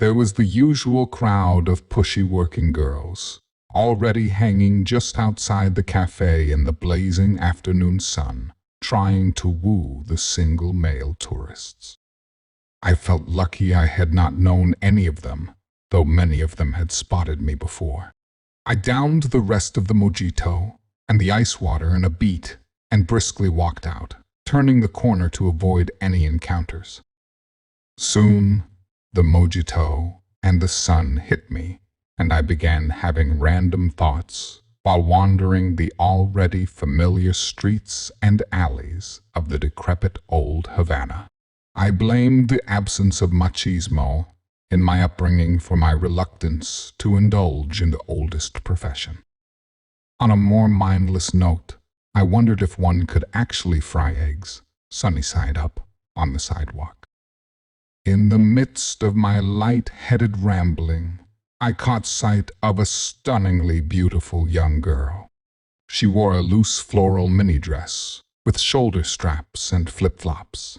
There was the usual crowd of pushy working girls, already hanging just outside the cafe in the blazing afternoon sun, trying to woo the single male tourists. I felt lucky I had not known any of them, though many of them had spotted me before. I downed the rest of the mojito and the ice water in a beat and briskly walked out, turning the corner to avoid any encounters. Soon, the mojito and the sun hit me, and I began having random thoughts while wandering the already familiar streets and alleys of the decrepit old Havana. I blamed the absence of machismo in my upbringing for my reluctance to indulge in the oldest profession. On a more mindless note, I wondered if one could actually fry eggs, sunny side up, on the sidewalk. In the midst of my light-headed rambling, I caught sight of a stunningly beautiful young girl. She wore a loose floral mini-dress with shoulder straps and flip-flops.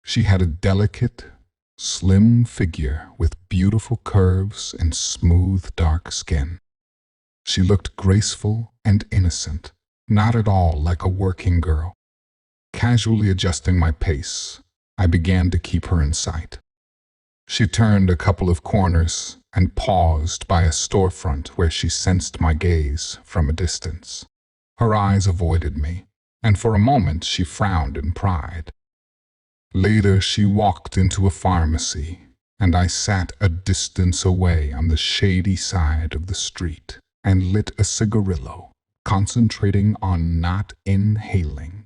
She had a delicate, slim figure with beautiful curves and smooth, dark skin. She looked graceful and innocent, not at all like a working girl. Casually adjusting my pace, I began to keep her in sight. She turned a couple of corners and paused by a storefront where she sensed my gaze from a distance. Her eyes avoided me, and for a moment she frowned in pride. Later she walked into a pharmacy, and I sat a distance away on the shady side of the street and lit a cigarillo, concentrating on not inhaling.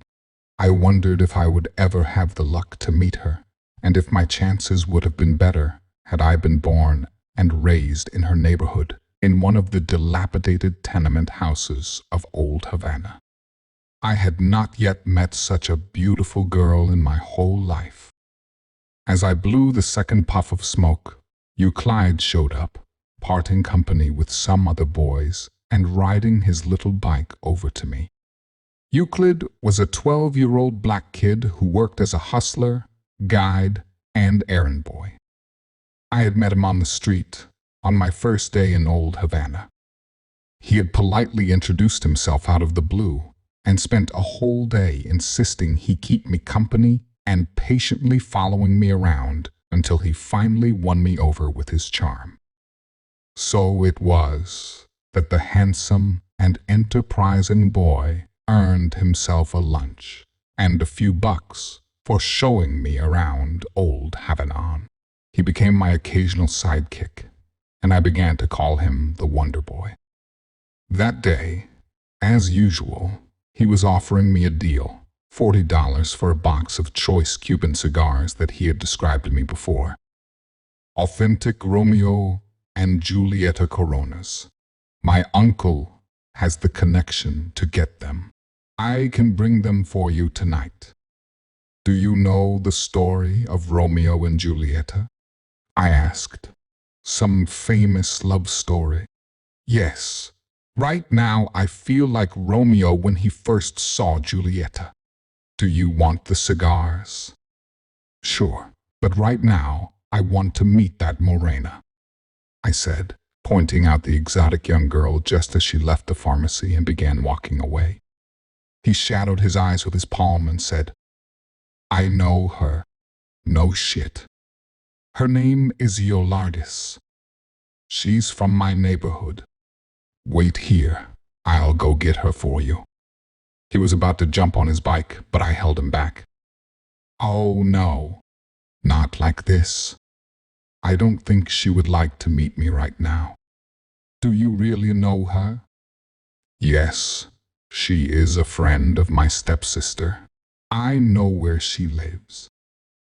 I wondered if I would ever have the luck to meet her, and if my chances would have been better had I been born and raised in her neighborhood, in one of the dilapidated tenement houses of old Havana. I had not yet met such a beautiful girl in my whole life. As I blew the second puff of smoke, Euclide showed up, parting company with some other boys and riding his little bike over to me. Euclid was a 12-year-old black kid who worked as a hustler, guide, and errand boy. I had met him on the street on my first day in old Havana. He had politely introduced himself out of the blue and spent a whole day insisting he keep me company and patiently following me around until he finally won me over with his charm. So it was that the handsome and enterprising boy earned himself a lunch and a few bucks for showing me around old Havana. He became my occasional sidekick, and I began to call him the Wonder Boy. That day, as usual, he was offering me a deal, $40 for a box of choice Cuban cigars that he had described to me before. Authentic Romeo and Julieta Coronas. My uncle has the connection to get them. I can bring them for you tonight. Do you know the story of Romeo and Julieta? I asked. Some famous love story. Yes. Right now I feel like Romeo when he first saw Julieta. Do you want the cigars? Sure, but right now I want to meet that Morena, I said, pointing out the exotic young girl just as she left the pharmacy and began walking away. He shadowed his eyes with his palm and said, I know her. No shit. Her name is Yolardis. She's from my neighborhood. Wait here. I'll go get her for you. He was about to jump on his bike, but I held him back. Oh no, not like this. I don't think she would like to meet me right now. Do you really know her? Yes, she is a friend of my stepsister. I know where she lives.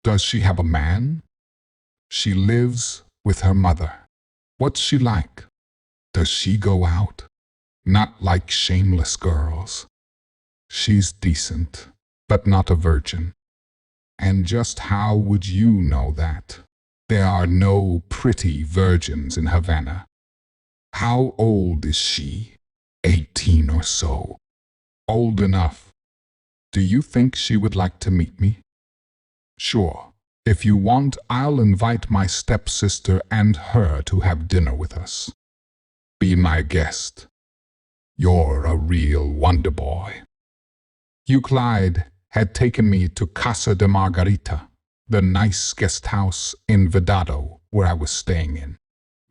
Does she have a man? She lives with her mother. What's she like? Does she go out? Not like shameless girls. She's decent, but not a virgin. And just how would you know that? There are no pretty virgins in Havana. How old is she? 18 or so. Old enough. Do you think she would like to meet me? Sure, If you want, I'll invite my stepsister and her to have dinner with us. Be my guest. You're a real wonder boy. Euclide had taken me to Casa de Margarita, the nice guest house in Vedado where I was staying in.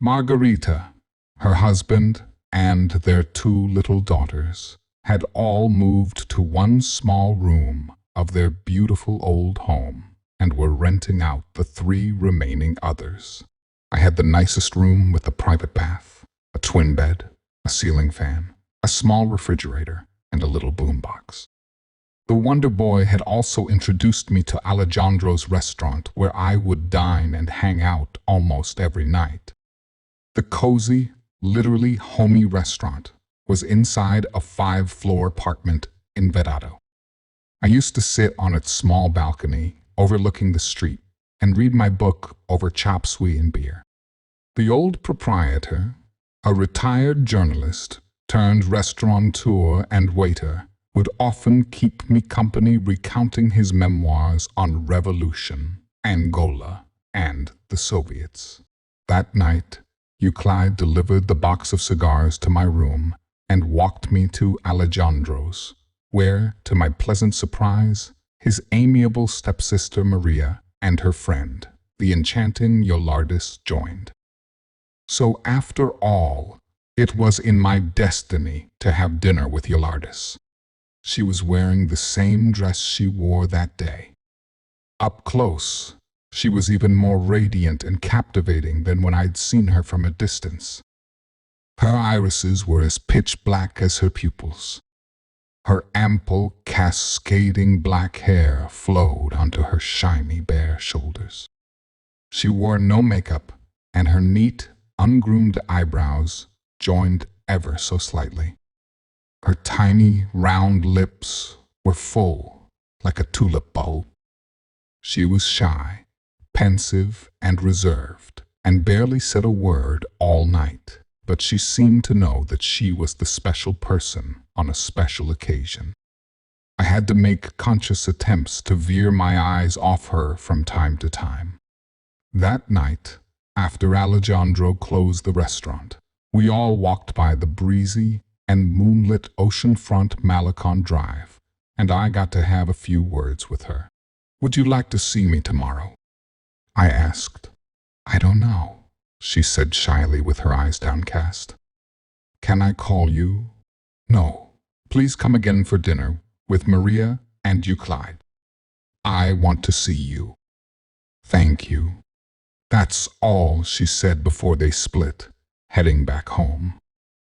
Margarita, her husband, and their 2 little daughters had all moved to one small room of their beautiful old home and were renting out the 3 remaining others. I had the nicest room with a private bath, a twin bed, a ceiling fan, a small refrigerator, and a little boombox. The Wonder Boy had also introduced me to Alejandro's restaurant where I would dine and hang out almost every night. The cozy, literally homey restaurant was inside a 5-floor apartment in Vedado. I used to sit on its small balcony overlooking the street and read my book over chop suey and beer. The old proprietor, a retired journalist turned restaurateur and waiter, would often keep me company recounting his memoirs on revolution, Angola, and the Soviets. That night, Euclide delivered the box of cigars to my room and walked me to Alejandro's, where, to my pleasant surprise, his amiable stepsister Maria and her friend, the enchanting Yolardis, joined. So after all, it was in my destiny to have dinner with Yolardis. She was wearing the same dress she wore that day. Up close, she was even more radiant and captivating than when I'd seen her from a distance. Her irises were as pitch black as her pupils. Her ample, cascading black hair flowed onto her shiny bare shoulders. She wore no makeup, and her neat, ungroomed eyebrows joined ever so slightly. Her tiny, round lips were full, like a tulip bulb. She was shy, pensive, and reserved, and barely said a word all night, but she seemed to know that she was the special person on a special occasion. I had to make conscious attempts to veer my eyes off her from time to time. That night, after Alejandro closed the restaurant, we all walked by the breezy and moonlit oceanfront Malecon Drive, and I got to have a few words with her. "Would you like to see me tomorrow?" I asked. "I don't know," she said shyly with her eyes downcast. "Can I call you?" "No. Please come again for dinner with Maria and Euclide. I want to see you." "Thank you." That's all she said before they split, heading back home.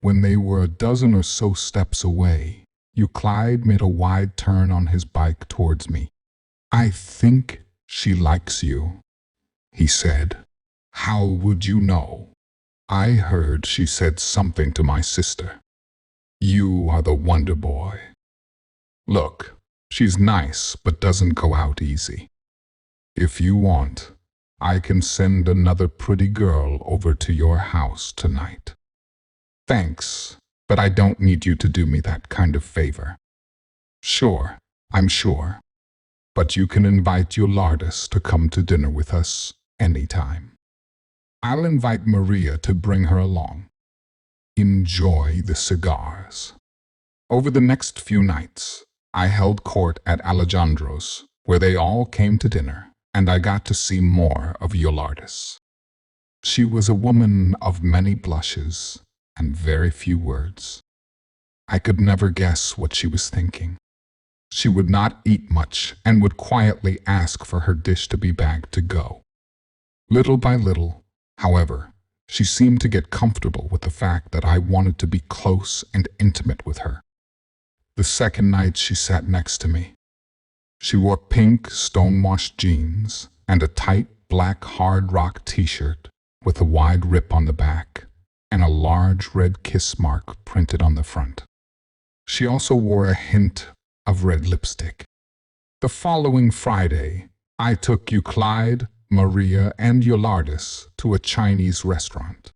When they were a dozen or so steps away, Euclide made a wide turn on his bike towards me. "I think she likes you," he said. "How would you know?" "I heard she said something to my sister. You are the wonder boy. Look, she's nice but doesn't go out easy. If you want, I can send another pretty girl over to your house tonight." "Thanks, but I don't need you to do me that kind of favor." "Sure, I'm sure. But you can invite Yolardis to come to dinner with us anytime. I'll invite Maria to bring her along. Enjoy the cigars." Over the next few nights, I held court at Alejandro's, where they all came to dinner, and I got to see more of Yolardis. She was a woman of many blushes and very few words. I could never guess what she was thinking. She would not eat much and would quietly ask for her dish to be bagged to go. Little by little, however, she seemed to get comfortable with the fact that I wanted to be close and intimate with her. The second night she sat next to me. She wore pink stonewashed jeans and a tight black hard rock t-shirt with a wide rip on the back and a large red kiss mark printed on the front. She also wore a hint of red lipstick. The following Friday, I took Euclide, Maria, and Yolardis to a Chinese restaurant.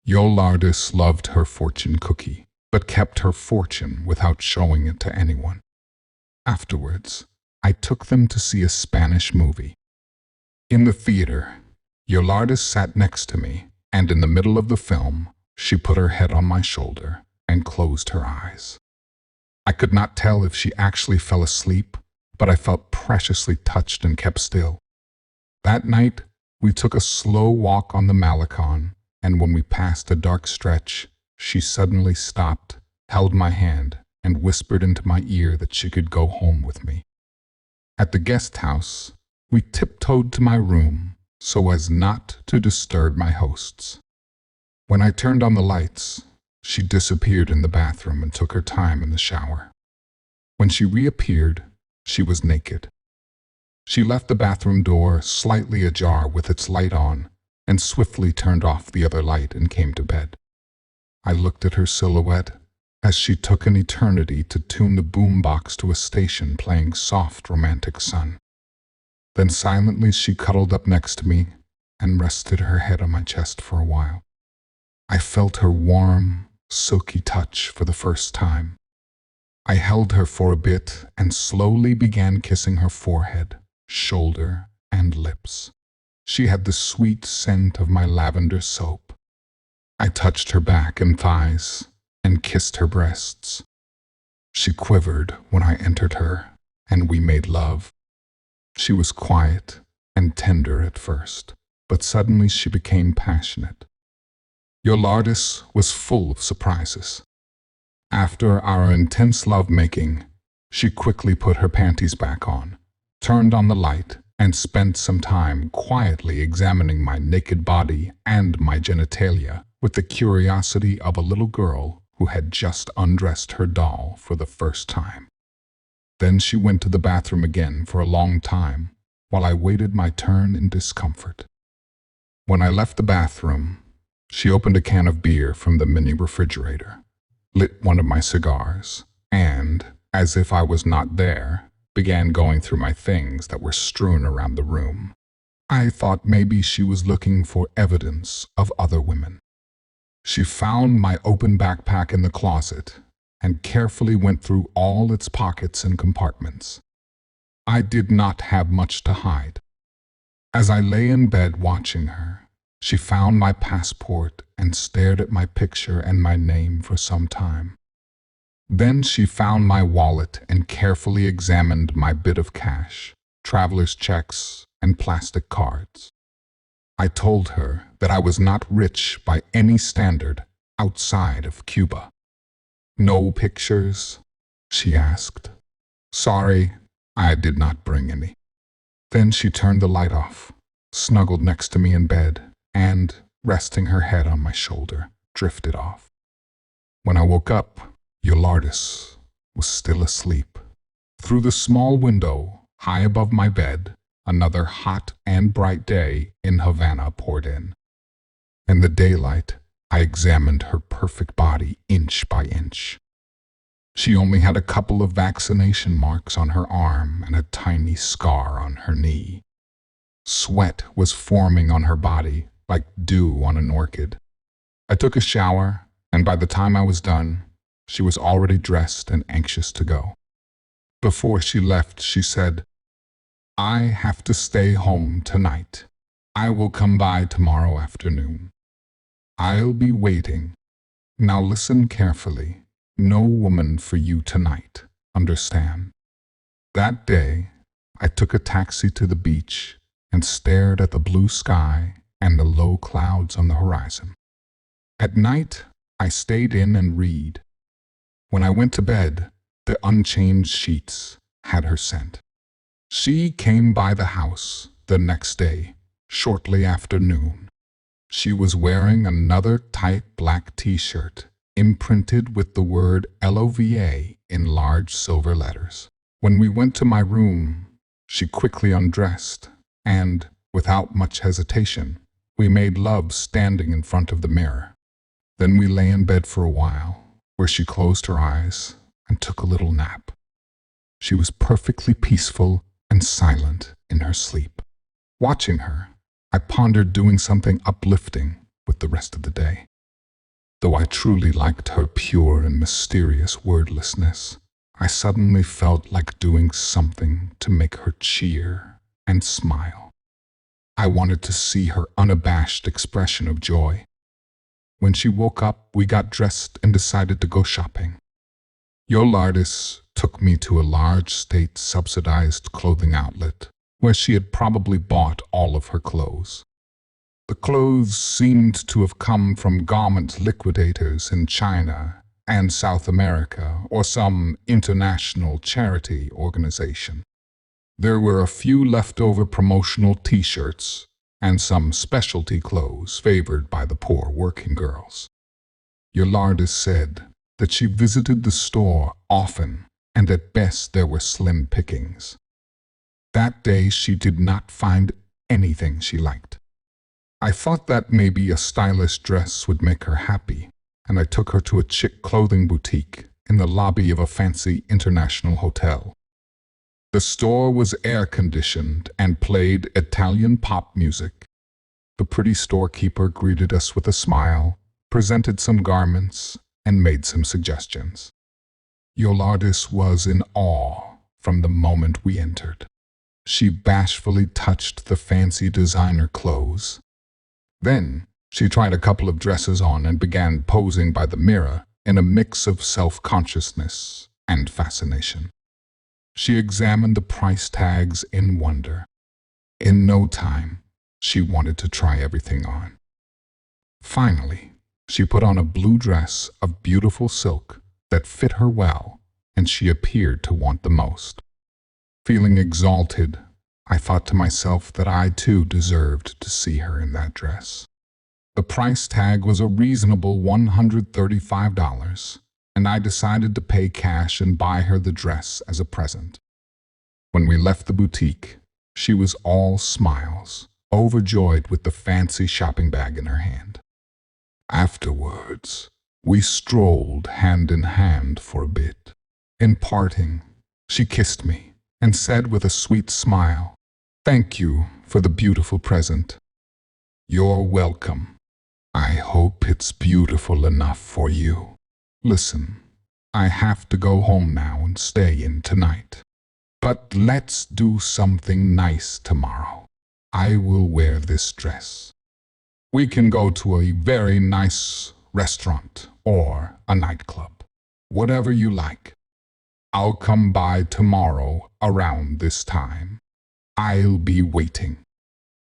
Yolardis loved her fortune cookie, but kept her fortune without showing it to anyone. Afterwards, I took them to see a Spanish movie. In the theater, Yolardis sat next to me, and in the middle of the film, she put her head on my shoulder and closed her eyes. I could not tell if she actually fell asleep, but I felt preciously touched and kept still. That night, we took a slow walk on the Malecon, and when we passed a dark stretch, she suddenly stopped, held my hand, and whispered into my ear that she could go home with me. At the guest house, we tiptoed to my room so as not to disturb my hosts. When I turned on the lights, she disappeared in the bathroom and took her time in the shower. When she reappeared, she was naked. She left the bathroom door slightly ajar with its light on and swiftly turned off the other light and came to bed. I looked at her silhouette as she took an eternity to tune the boombox to a station playing soft romantic sun. Then silently she cuddled up next to me and rested her head on my chest for a while. I felt her warm, silky touch for the first time. I held her for a bit and slowly began kissing her forehead, shoulder, and lips. She had the sweet scent of my lavender soap. I touched her back and thighs and kissed her breasts. She quivered when I entered her, and we made love. She was quiet and tender at first, but suddenly she became passionate. Yolardis was full of surprises. After our intense lovemaking, she quickly put her panties back on, turned on the light, and spent some time quietly examining my naked body and my genitalia with the curiosity of a little girl who had just undressed her doll for the first time. Then she went to the bathroom again for a long time, while I waited my turn in discomfort. When I left the bathroom, she opened a can of beer from the mini refrigerator, lit one of my cigars, and, as if I was not there, began going through my things that were strewn around the room. I thought maybe she was looking for evidence of other women. She found my open backpack in the closet and carefully went through all its pockets and compartments. I did not have much to hide. As I lay in bed watching her, she found my passport and stared at my picture and my name for some time. Then she found my wallet and carefully examined my bit of cash, traveler's checks, and plastic cards. I told her that I was not rich by any standard outside of Cuba. "No pictures?" she asked. "Sorry, I did not bring any." Then she turned the light off, snuggled next to me in bed, and, resting her head on my shoulder, drifted off. When I woke up, Yolardis was still asleep. Through the small window, high above my bed, another hot and bright day in Havana poured in. In the daylight, I examined her perfect body inch by inch. She only had a couple of vaccination marks on her arm and a tiny scar on her knee. Sweat was forming on her body like dew on an orchid. I took a shower, and by the time I was done, she was already dressed and anxious to go. Before she left, she said, "I have to stay home tonight. I will come by tomorrow afternoon. I'll be waiting. Now listen carefully. No woman for you tonight, understand?" That day, I took a taxi to the beach and stared at the blue sky and the low clouds on the horizon. At night, I stayed in and read. When I went to bed, the unchanged sheets had her scent. She came by the house the next day, shortly after noon. She was wearing another tight black t-shirt, imprinted with the word LOVA in large silver letters. When we went to my room, she quickly undressed, and, without much hesitation, we made love standing in front of the mirror. Then we lay in bed for a while, where she closed her eyes and took a little nap. She was perfectly peaceful and silent in her sleep. Watching her, I pondered doing something uplifting with the rest of the day. Though I truly liked her pure and mysterious wordlessness, I suddenly felt like doing something to make her cheer and smile. I wanted to see her unabashed expression of joy. When she woke up, we got dressed and decided to go shopping. Yolardis took me to a large state-subsidized clothing outlet, where she had probably bought all of her clothes. The clothes seemed to have come from garment liquidators in China and South America or some international charity organization. There were a few leftover promotional t-shirts and some specialty clothes favored by the poor working girls. Yolardis said that she visited the store often and at best there were slim pickings. That day she did not find anything she liked. I thought that maybe a stylish dress would make her happy, and I took her to a chic clothing boutique in the lobby of a fancy international hotel. The store was air-conditioned and played Italian pop music. The pretty storekeeper greeted us with a smile, presented some garments, and made some suggestions. Yolardis was in awe from the moment we entered. She bashfully touched the fancy designer clothes. Then she tried a couple of dresses on and began posing by the mirror in a mix of self-consciousness and fascination. She examined the price tags in wonder. In no time, she wanted to try everything on. Finally, she put on a blue dress of beautiful silk that fit her well, and she appeared to want the most. Feeling exalted, I thought to myself that I too deserved to see her in that dress. The price tag was a reasonable $135, and I decided to pay cash and buy her the dress as a present. When we left the boutique, she was all smiles, overjoyed with the fancy shopping bag in her hand. Afterwards, we strolled hand in hand for a bit. In parting, she kissed me and said with a sweet smile, "Thank you for the beautiful present." "You're welcome. I hope it's beautiful enough for you. Listen, I have to go home now and stay in tonight. But let's do something nice tomorrow. I will wear this dress. We can go to a very nice restaurant or a nightclub. Whatever you like. I'll come by tomorrow around this time. I'll be waiting.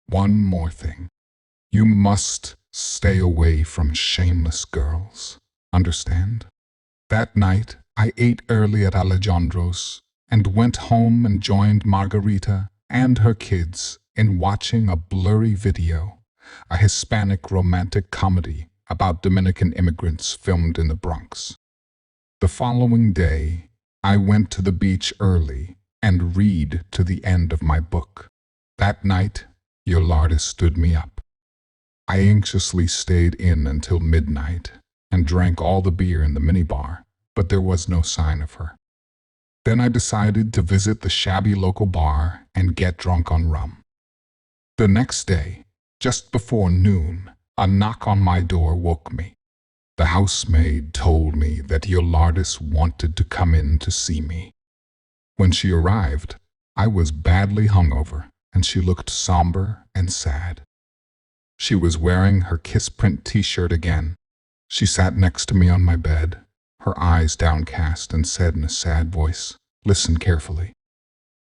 One more thing. You must stay away from shameless girls. Understand?" That night, I ate early at Alejandro's and went home and joined Margarita and her kids in watching a blurry video, a Hispanic romantic comedy about Dominican immigrants filmed in the Bronx. The following day, I went to the beach early and read to the end of my book. That night, Yolardis stood me up. I anxiously stayed in until midnight and drank all the beer in the minibar, but there was no sign of her. Then I decided to visit the shabby local bar and get drunk on rum. The next day, just before noon, a knock on my door woke me. The housemaid told me that Yolardis wanted to come in to see me. When she arrived, I was badly hungover, and she looked somber and sad. She was wearing her kiss print t-shirt again. She sat next to me on my bed, her eyes downcast, and said in a sad voice, "Listen carefully.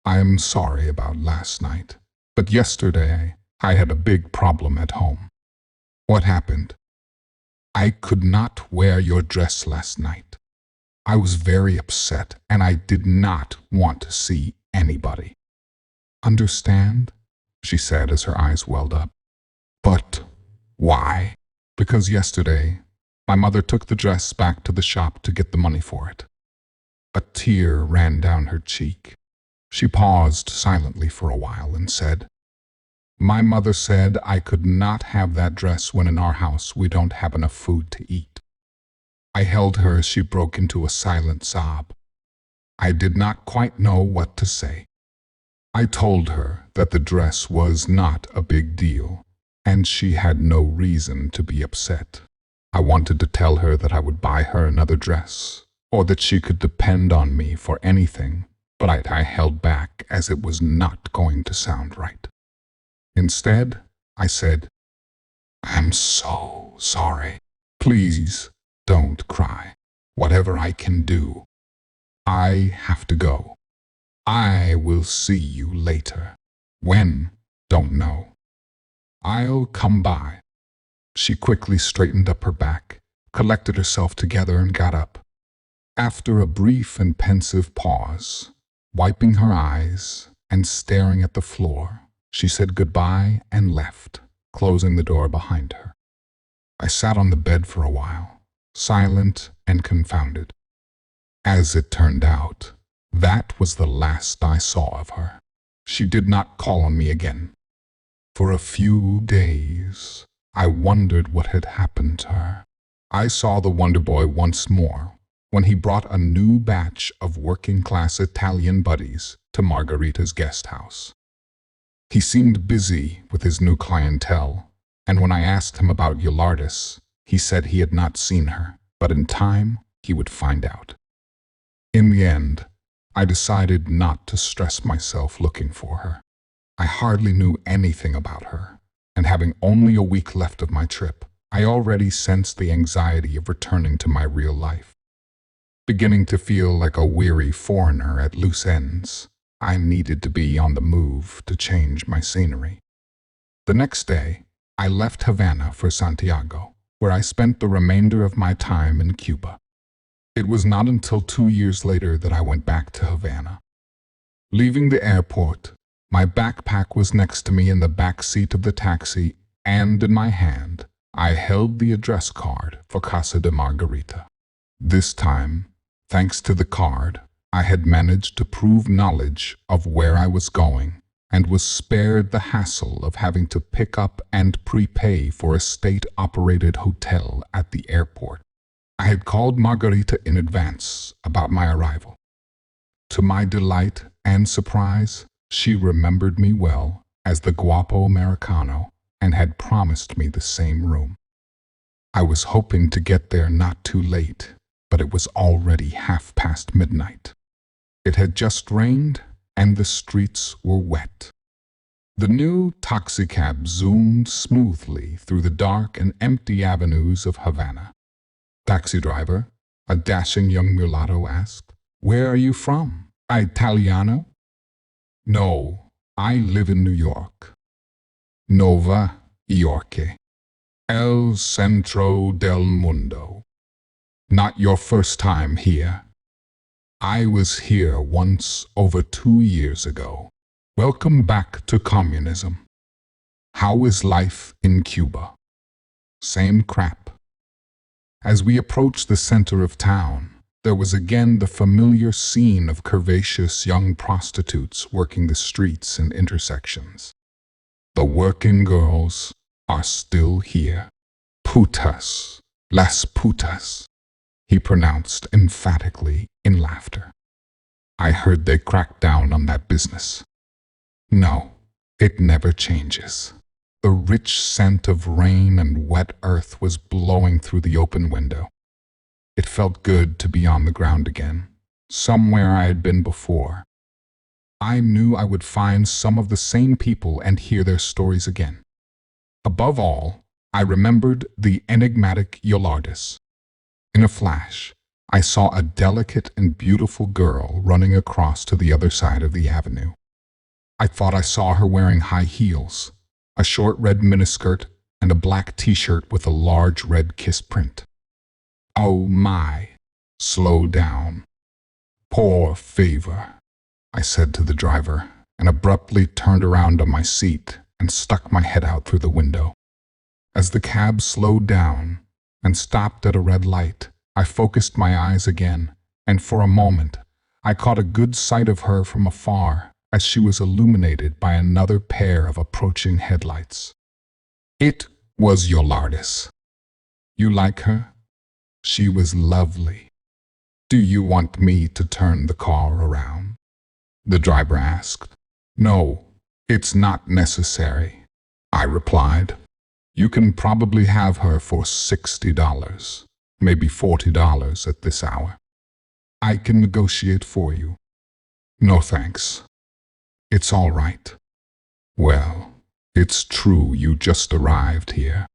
I am sorry about last night, but yesterday I had a big problem at home." "What happened?" "I could not wear your dress last night. I was very upset, and I did not want to see anybody." "Understand?" she said as her eyes welled up. "But why?" "Because yesterday, my mother took the dress back to the shop to get the money for it." A tear ran down her cheek. She paused silently for a while and said, "My mother said I could not have that dress when in our house we don't have enough food to eat." I held her as she broke into a silent sob. I did not quite know what to say. I told her that the dress was not a big deal, and she had no reason to be upset. I wanted to tell her that I would buy her another dress, or that she could depend on me for anything, but I held back as it was not going to sound right. Instead, I said, "I'm so sorry. Please don't cry. Whatever I can do. I have to go. I will see you later. When? Don't know. I'll come by." She quickly straightened up her back, collected herself together, and got up. After a brief and pensive pause, wiping her eyes and staring at the floor, she said goodbye and left, closing the door behind her. I sat on the bed for a while, silent and confounded. As it turned out, that was the last I saw of her. She did not call on me again. For a few days, I wondered what had happened to her. I saw the Wonder Boy once more when he brought a new batch of working-class Italian buddies to Margarita's guest house. He seemed busy with his new clientele, and when I asked him about Yolardis, he said he had not seen her, but in time he would find out. In the end, I decided not to stress myself looking for her. I hardly knew anything about her, and having only a week left of my trip, I already sensed the anxiety of returning to my real life. Beginning to feel like a weary foreigner at loose ends, I needed to be on the move to change my scenery. The next day, I left Havana for Santiago, where I spent the remainder of my time in Cuba. It was not until 2 years later that I went back to Havana. Leaving the airport, my backpack was next to me in the back seat of the taxi, and in my hand, I held the address card for Casa de Margarita. This time, thanks to the card, I had managed to prove knowledge of where I was going and was spared the hassle of having to pick up and prepay for a state-operated hotel at the airport. I had called Margarita in advance about my arrival. To my delight and surprise, she remembered me well as the guapo Americano and had promised me the same room. I was hoping to get there not too late, but it was already midnight. It had just rained, and the streets were wet. The new taxicab zoomed smoothly through the dark and empty avenues of Havana. "Taxi driver," a dashing young mulatto asked, "where are you from? Italiano?" "No, I live in New York. Nova York. El centro del mundo. Not your first time here. I was here once over 2 years ago. Welcome back to communism. How is life in Cuba?" "Same crap." As we approached the center of town, there was again the familiar scene of curvaceous young prostitutes working the streets and intersections. "The working girls are still here. Putas, las putas," he pronounced emphatically in laughter. "I heard they cracked down on that business. No, it never changes." The rich scent of rain and wet earth was blowing through the open window. It felt good to be on the ground again, somewhere I had been before. I knew I would find some of the same people and hear their stories again. Above all, I remembered the enigmatic Yolardis. In a flash, I saw a delicate and beautiful girl running across to the other side of the avenue. I thought I saw her wearing high heels, a short red miniskirt, and a black t-shirt with a large red kiss print. "Oh my, slow down. Por favor," I said to the driver, and abruptly turned around on my seat and stuck my head out through the window. As the cab slowed down and stopped at a red light, I focused my eyes again, and for a moment, I caught a good sight of her from afar as she was illuminated by another pair of approaching headlights. It was Yolardis. "You like her? She was lovely. Do you want me to turn the car around?" the driver asked. "No, it's not necessary," I replied. "You can probably have her for $60, maybe $40 at this hour. I can negotiate for you." "No thanks. It's all right." "Well, It's true you just arrived here.